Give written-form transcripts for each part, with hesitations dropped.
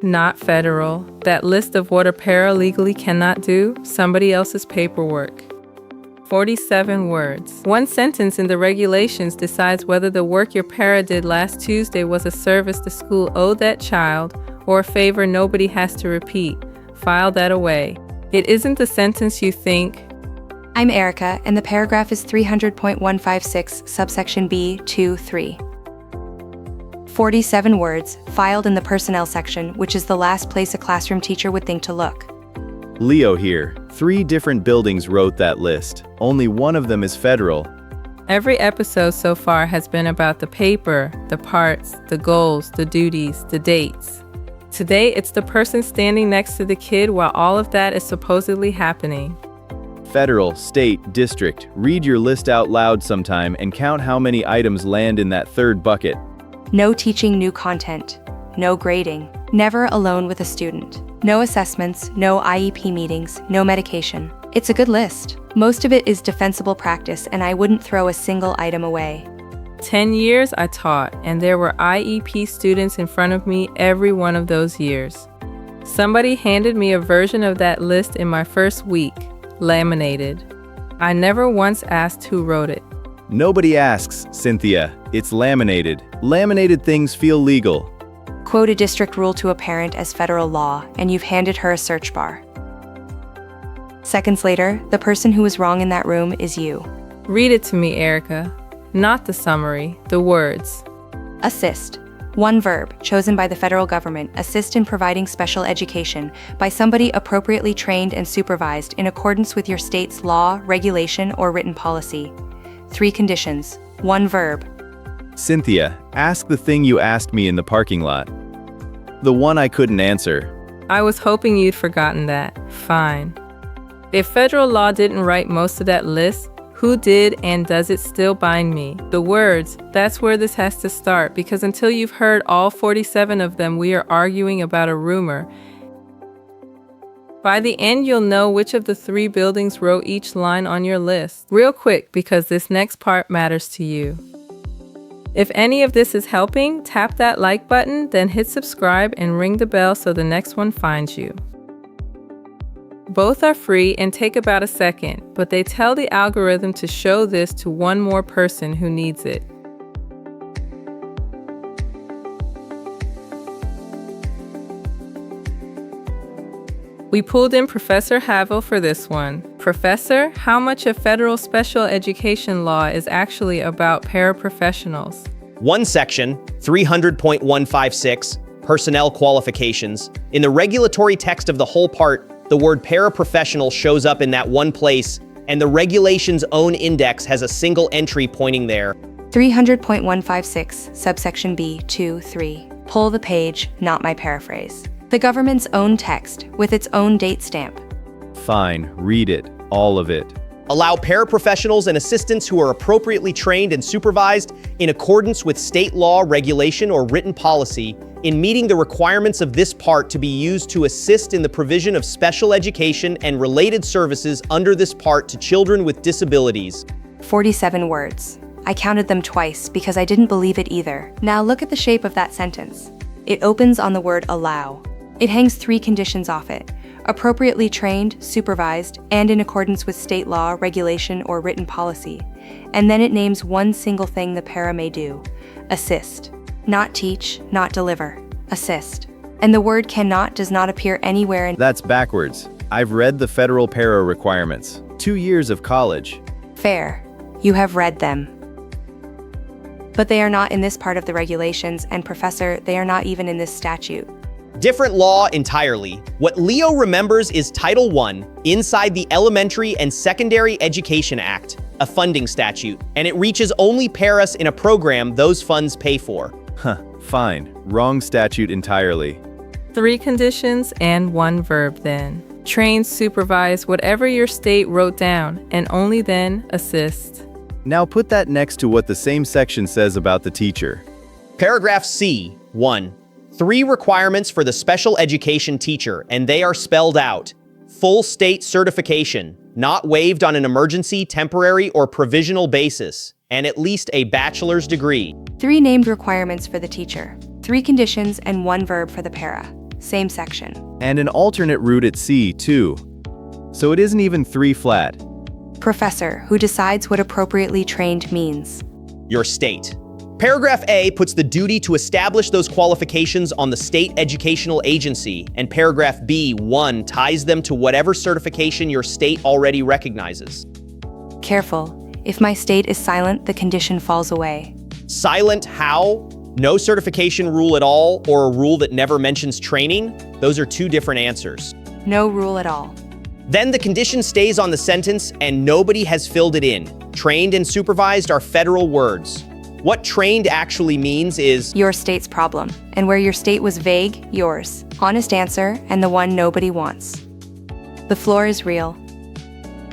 Not federal. That list of what a para legally cannot do, somebody else's paperwork. 47 words. One sentence in the regulations decides whether the work your para did last Tuesday was a service the school owed that child or a favor nobody has to repeat. File that away. It isn't the sentence you think. I'm Erica, and the paragraph is 300.156, subsection B, 2, 3. 47 words, filed in the personnel section, which is the last place a classroom teacher would think to look. Leo here. 3 different buildings wrote that list. Only one of them is federal. Every episode so far has been about the paper, the parts, the goals, the duties, the dates. Today, it's the person standing next to the kid while all of that is supposedly happening. Federal, state, district. Read your list out loud sometime and count how many items land in that third bucket. No teaching new content. No grading. Never alone with a student. No assessments, no IEP meetings, no medication. It's a good list. Most of it is defensible practice, and I wouldn't throw a single item away. 10 years I taught, and there were IEP students in front of me every one of those years. Somebody handed me a version of that list in my first week, laminated. I never once asked who wrote it. Nobody asks, Cynthia. It's laminated. Laminated things feel legal. Quote a district rule to a parent as federal law, and you've handed her a search bar. Seconds later, the person who was wrong in that room is you. Read it to me, Erica. Not the summary, the words. Assist. One verb, chosen by the federal government, assist in providing special education by somebody appropriately trained and supervised in accordance with your state's law, regulation, or written policy. 3 conditions. 1 verb. Cynthia, ask the thing you asked me in the parking lot. The one I couldn't answer. I was hoping you'd forgotten that. Fine. If federal law didn't write most of that list, who did, and does it still bind me? The words, that's where this has to start, because until you've heard all 47 of them, we are arguing about a rumor. By the end, you'll know which of the 3 buildings wrote each line on your list. Real quick, because this next part matters to you. If any of this is helping, tap that like button, then hit subscribe and ring the bell so the next one finds you. Both are free and take about a second, but they tell the algorithm to show this to one more person who needs it. We pulled in Professor Havel for this one. Professor, how much of federal special education law is actually about paraprofessionals? One section, 300.156, personnel qualifications. In the regulatory text of the whole part, the word paraprofessional shows up in that one place, and the regulation's own index has a single entry pointing there. 300.156, subsection B, 2, 3. Pull the page, not my paraphrase. The government's own text, with its own date stamp. Fine, read it. All of it. Allow paraprofessionals and assistants who are appropriately trained and supervised in accordance with state law, regulation, or written policy in meeting the requirements of this part to be used to assist in the provision of special education and related services under this part to children with disabilities. 47 words. I counted them twice because I didn't believe it either. Now look at the shape of that sentence. It opens on the word allow. It hangs 3 conditions off it: appropriately trained, supervised, and in accordance with state law, regulation, or written policy. And then it names one single thing the para may do: assist. Not teach, not deliver. Assist. And the word cannot does not appear anywhere in— That's backwards. I've read the federal para requirements. 2 years of college. Fair. You have read them. But they are not in this part of the regulations, and Professor, they are not even in this statute. Different law entirely. What Leo remembers is Title I inside the Elementary and Secondary Education Act, a funding statute, and it reaches only paras in a program those funds pay for. Huh, fine. Wrong statute entirely. 3 conditions and 1 verb then. Train, supervise, whatever your state wrote down, and only then assist. Now put that next to what the same section says about the teacher. Paragraph C, 1. 3 requirements for the special education teacher, and they are spelled out. Full state certification, not waived on an emergency, temporary, or provisional basis, and at least a bachelor's degree. 3 named requirements for the teacher, 3 conditions, and 1 verb for the para. same section. And an alternate route at C, too. So it isn't even 3 flat. Professor, who decides what appropriately trained means. Your state. Paragraph A puts the duty to establish those qualifications on the state educational agency, and paragraph B1 ties them to whatever certification your state already recognizes. Careful. If my state is silent, the condition falls away. Silent how? No certification rule at all, or a rule that never mentions training? Those are 2 different answers. No rule at all. Then the condition stays on the sentence and nobody has filled it in. Trained and supervised are federal words. What trained actually means is Your state's problem, and where your state was vague, yours. Honest answer, and the one nobody wants. The floor is real.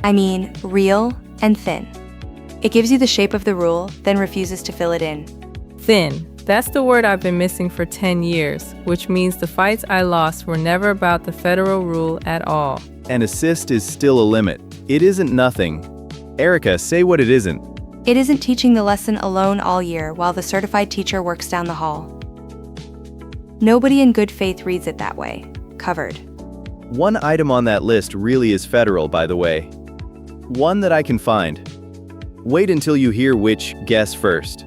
I mean, real and thin. It gives you the shape of the rule, then refuses to fill it in. Thin. That's the word I've been missing for 10 years, which means the fights I lost were never about the federal rule at all. And assist is still a limit. It isn't nothing. Erica, say what it isn't. It isn't teaching the lesson alone all year while the certified teacher works down the hall. Nobody in good faith reads it that way. Covered. One item on that list really is federal, by the way. One that I can find. Wait until you hear which, guess first.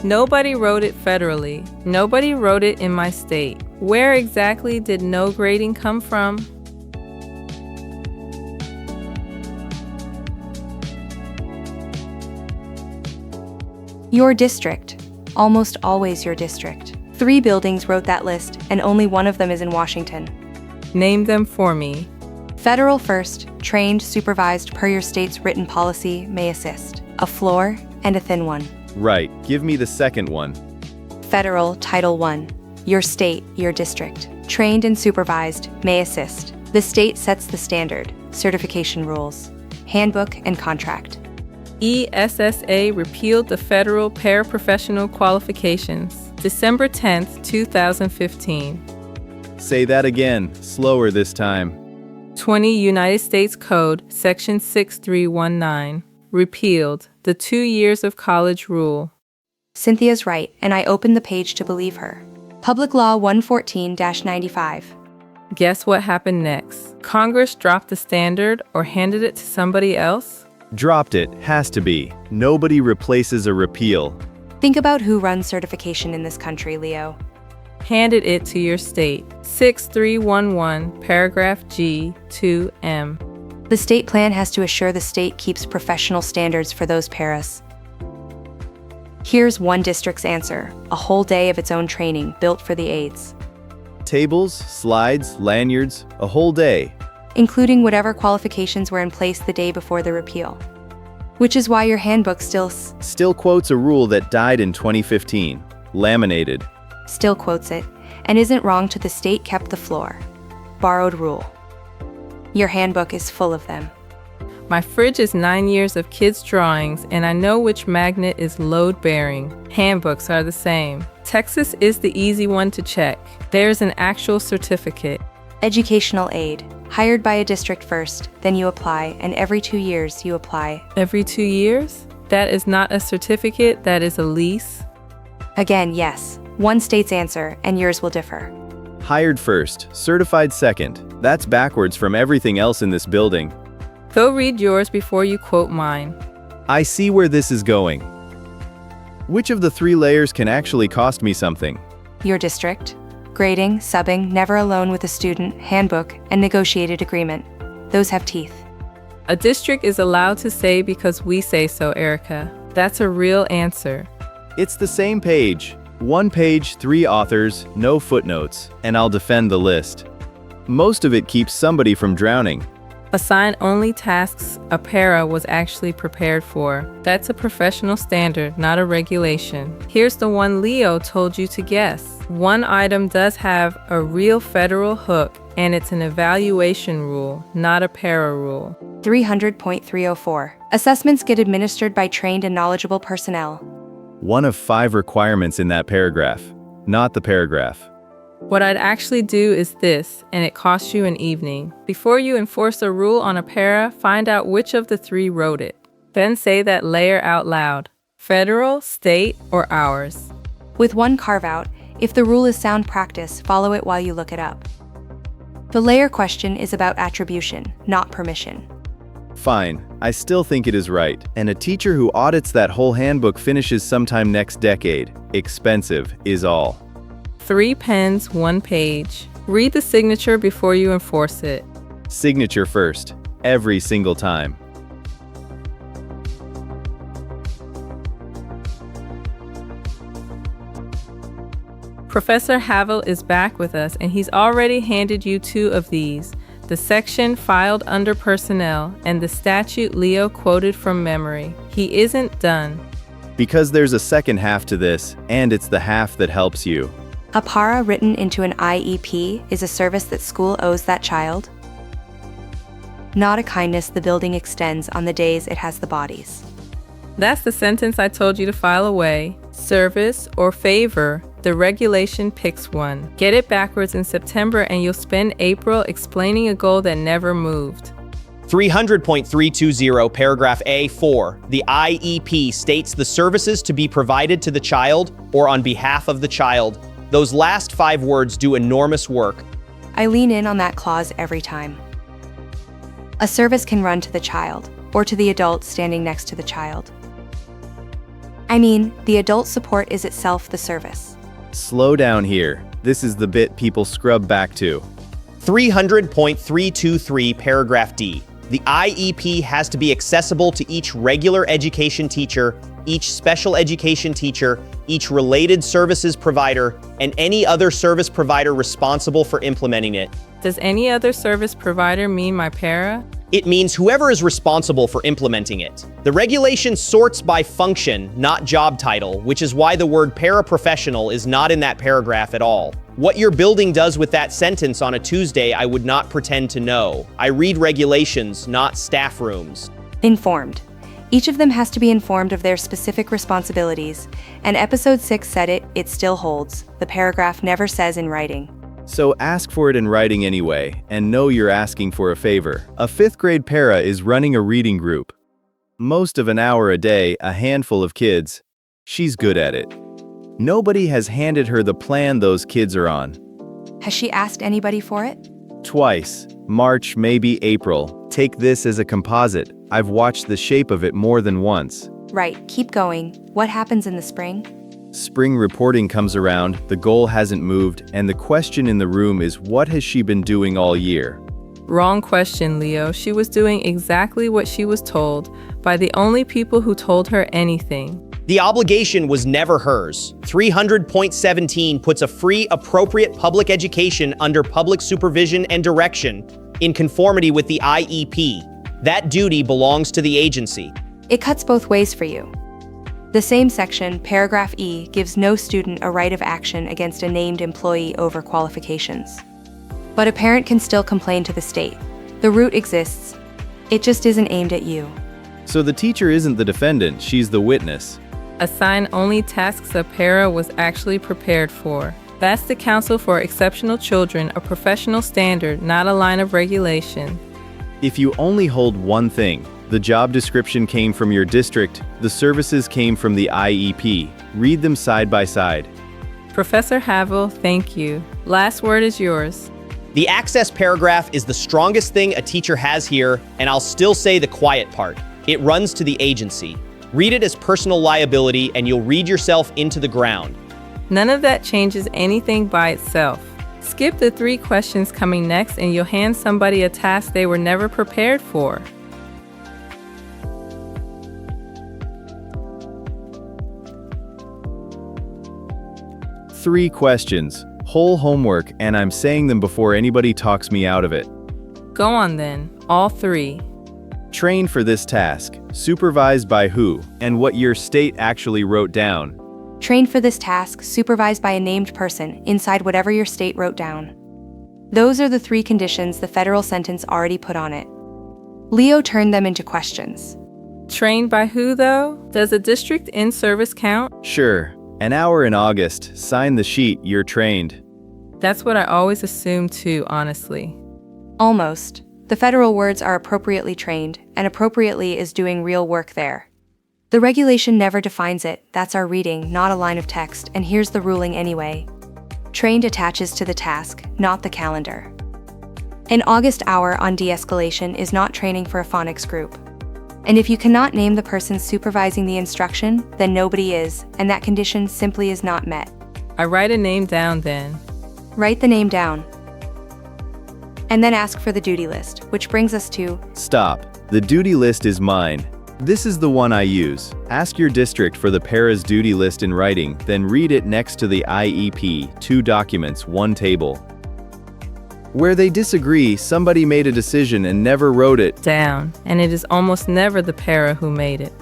Nobody wrote it federally. Nobody wrote it in my state. Where exactly did no grading come from? Your district. Almost always your district. 3 buildings wrote that list, and only one of them is in Washington. Name them for me. Federal first, trained, supervised per your state's written policy, may assist. A floor and a thin one. Right, give me the second one. Federal, Title I. Your state, your district. Trained and supervised, may assist. The state sets the standard, certification rules, handbook, and contract. ESSA repealed the federal paraprofessional qualifications, December 10th, 2015. Say that again, slower this time. 20 United States Code, Section 6319, repealed the 2 years of college rule. Cynthia's right, and I opened the page to believe her. Public Law 114-95. Guess what happened next? Congress dropped the standard or handed it to somebody else? Dropped it, has to be. Nobody replaces a repeal. Think about who runs certification in this country, Leo. Handed it to your state. 6311, paragraph G, 2M. The state plan has to assure the state keeps professional standards for those paras. Here's one district's answer, a whole day of its own training built for the aides. Tables, slides, lanyards, a whole day. Including whatever qualifications were in place the day before the repeal. Which is why your handbook still quotes a rule that died in 2015. Laminated. Still quotes it, and isn't wrong to the state kept the floor. Borrowed rule. Your handbook is full of them. My fridge is 9 years of kids' drawings, and I know which magnet is load-bearing. Handbooks are the same. Texas is the easy one to check. There's an actual certificate. Educational aid. Hired by a district first, then you apply, and every 2 years you apply. Every 2 years? That is not a certificate, that is a lease. Again, yes. One state's answer, and yours will differ. Hired first, certified second. That's backwards from everything else in this building. Go read yours before you quote mine. I see where this is going. Which of the 3 layers can actually cost me something? Your district. Grading, subbing, never alone with a student, handbook, and negotiated agreement. Those have teeth. A district is allowed to say because we say so, Erica. That's a real answer. It's the same page. 1 page, 3 authors, no footnotes, and I'll defend the list. Most of it keeps somebody from drowning. Assign only tasks a para was actually prepared for. That's a professional standard, not a regulation. Here's the one Leo told you to guess. One item does have a real federal hook, and it's an evaluation rule, not a para rule. 300.304. Assessments get administered by trained and knowledgeable personnel. One of 5 requirements in that paragraph, not the paragraph. What I'd actually do is this, and it costs you an evening. Before you enforce a rule on a para, find out which of the 3 wrote it. Then say that layer out loud. Federal, state, or ours. With one carve-out, If the rule is sound practice, follow it while you look it up. The layer question is about attribution, not permission. Fine, I still think it is right, and a teacher who audits that whole handbook finishes sometime next decade. Expensive is all. 3 pens, 1 page. Read the signature before you enforce it. Signature first, every single time. Professor Havel is back with us, and he's already handed you 2 of these. The section filed under personnel and the statute Leo quoted from memory. He isn't done. Because there's a second half to this, and it's the half that helps you. A para written into an IEP is a service that school owes that child. Not a kindness the building extends on the days it has the bodies. That's the sentence I told you to file away. Service or favor, the regulation picks one. Get it backwards in September and you'll spend April explaining a goal that never moved. 300.320 paragraph A4. The IEP states the services to be provided to the child or on behalf of the child. Those last 5 words do enormous work. I lean in on that clause every time. A service can run to the child, or to the adult standing next to the child. I mean, the adult support is itself the service. Slow down here. This is the bit people scrub back to. 300.323 paragraph D. The IEP has to be accessible to each regular education teacher, each special education teacher, each related services provider, and any other service provider responsible for implementing it. Does any other service provider mean my para? It means whoever is responsible for implementing it. The regulation sorts by function, not job title, which is why the word paraprofessional is not in that paragraph at all. What your building does with that sentence on a Tuesday, I would not pretend to know. I read regulations, not staff rooms. Informed. Each of them has to be informed of their specific responsibilities, and episode 6 said it, it still holds. The paragraph never says in writing. So ask for it in writing anyway, and know you're asking for a favor. A 5th grade para is running a reading group. Most of an hour a day, a handful of kids. She's good at it. Nobody has handed her the plan those kids are on. Has she asked anybody for it? Twice. March, maybe April. Take this as a composite. I've watched the shape of it more than once. Right, keep going. What happens in the spring? Spring reporting comes around, the goal hasn't moved, and the question in the room is, what has she been doing all year? Wrong question, Leo. She was doing exactly what she was told by the only people who told her anything. The obligation was never hers. 300.17 puts a free, appropriate public education under public supervision and direction in conformity with the IEP. That duty belongs to the agency. It cuts both ways for you. The same section, paragraph E, gives no student a right of action against a named employee over qualifications. But a parent can still complain to the state. The root exists. It just isn't aimed at you. So the teacher isn't the defendant, she's the witness. Assign only tasks a para was actually prepared for. That's the Council for Exceptional Children, a professional standard, not a line of regulation. If you only hold one thing, the job description came from your district, the services came from the IEP. Read them side by side. Professor Havel, thank you. Last word is yours. The access paragraph is the strongest thing a teacher has here, and I'll still say the quiet part. It runs to the agency. Read it as personal liability, and you'll read yourself into the ground. None of that changes anything by itself. Skip the 3 questions coming next, and you'll hand somebody a task they were never prepared for. Three questions, whole homework, and I'm saying them before anybody talks me out of it. Go on then, all 3. Train for this task, supervised by who, and what your state actually wrote down. Trained for this task, supervised by a named person, inside whatever your state wrote down. Those are the 3 conditions the federal sentence already put on it. Leo turned them into questions. Trained by who, though? Does a district in service count? Sure. An hour in August, sign the sheet, you're trained. That's what I always assumed too, honestly. Almost. The federal words are appropriately trained, and appropriately is doing real work there. The regulation never defines it, that's our reading, not a line of text, and here's the ruling anyway. Trained attaches to the task, not the calendar. An August hour on de-escalation is not training for a phonics group. And if you cannot name the person supervising the instruction, then nobody is, and that condition simply is not met. I write a name down then. Write the name down. And then ask for the duty list, which brings us to Stop. The duty list is mine. This is the one I use. Ask your district for the para's duty list in writing, then read it next to the IEP, 2 documents, 1 table. Where they disagree, somebody made a decision and never wrote it. Down, and it is almost never the para who made it.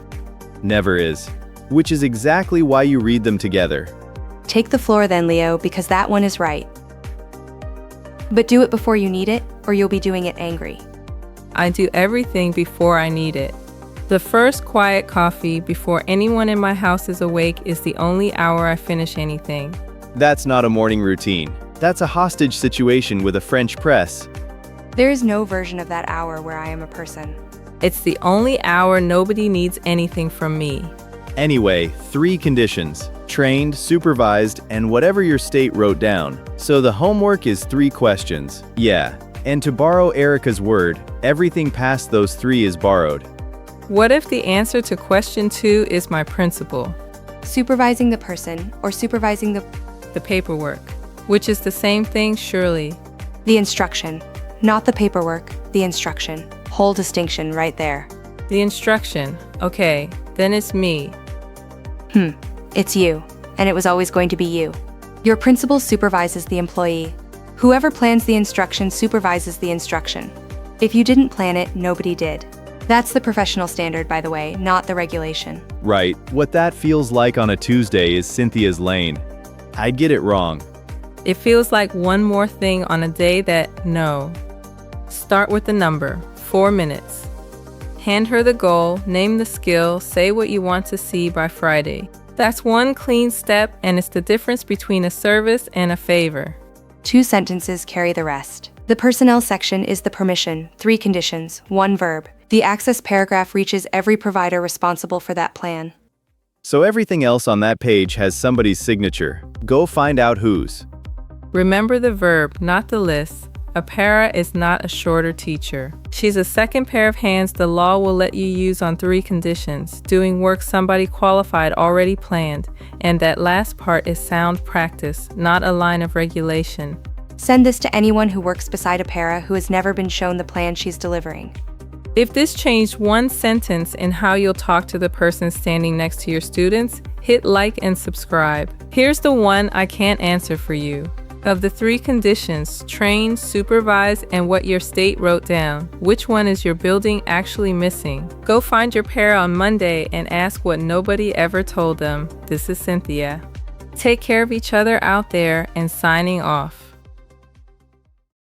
Never is. Which is exactly why you read them together. take the floor then, Leo, because that one is right. But do it before you need it, or you'll be doing it angry. I do everything before I need it. The first quiet coffee before anyone in my house is awake is the only hour I finish anything. That's not a morning routine. That's a hostage situation with a French press. There is no version of that hour where I am a person. It's the only hour nobody needs anything from me. Anyway, 3 conditions: trained, supervised, and whatever your state wrote down. So the homework is 3 questions. Yeah, and to borrow Erica's word, everything past those 3 is borrowed. What if the answer to question 2 is my principal? Supervising the person, or supervising The paperwork, which is the same thing, surely. the instruction. Not the paperwork, the instruction. Whole distinction right there. The instruction. Okay, then it's me. It's you, and it was always going to be you. Your principal supervises the employee. Whoever plans the instruction supervises the instruction. If you didn't plan it, nobody did. That's the professional standard, by the way, not the regulation. Right, what that feels like on a Tuesday is Cynthia's lane. I'd get it wrong. It feels like one more thing on a day that, no. Start with the number, 4 minutes. Hand her the goal, name the skill, say what you want to see by Friday. That's one clean step, and it's the difference between a service and a favor. 2 sentences carry the rest. The personnel section is the permission, 3 conditions, 1 verb. The access paragraph reaches every provider responsible for that plan. So everything else on that page has somebody's signature. Go find out whose. Remember the verb, not the list. A para is not a shorter teacher. She's a second pair of hands the law will let you use on 3 conditions, doing work somebody qualified already planned, and that last part is sound practice, not a line of regulation. Send this to anyone who works beside a para who has never been shown the plan she's delivering. If this changed one sentence in how you'll talk to the person standing next to your students, hit like and subscribe. Here's the one I can't answer for you. Of the 3 conditions, train, supervise, and what your state wrote down, which one is your building actually missing? Go find your para on Monday and ask what nobody ever told them. This is Cynthia. Take care of each other out there, and signing off.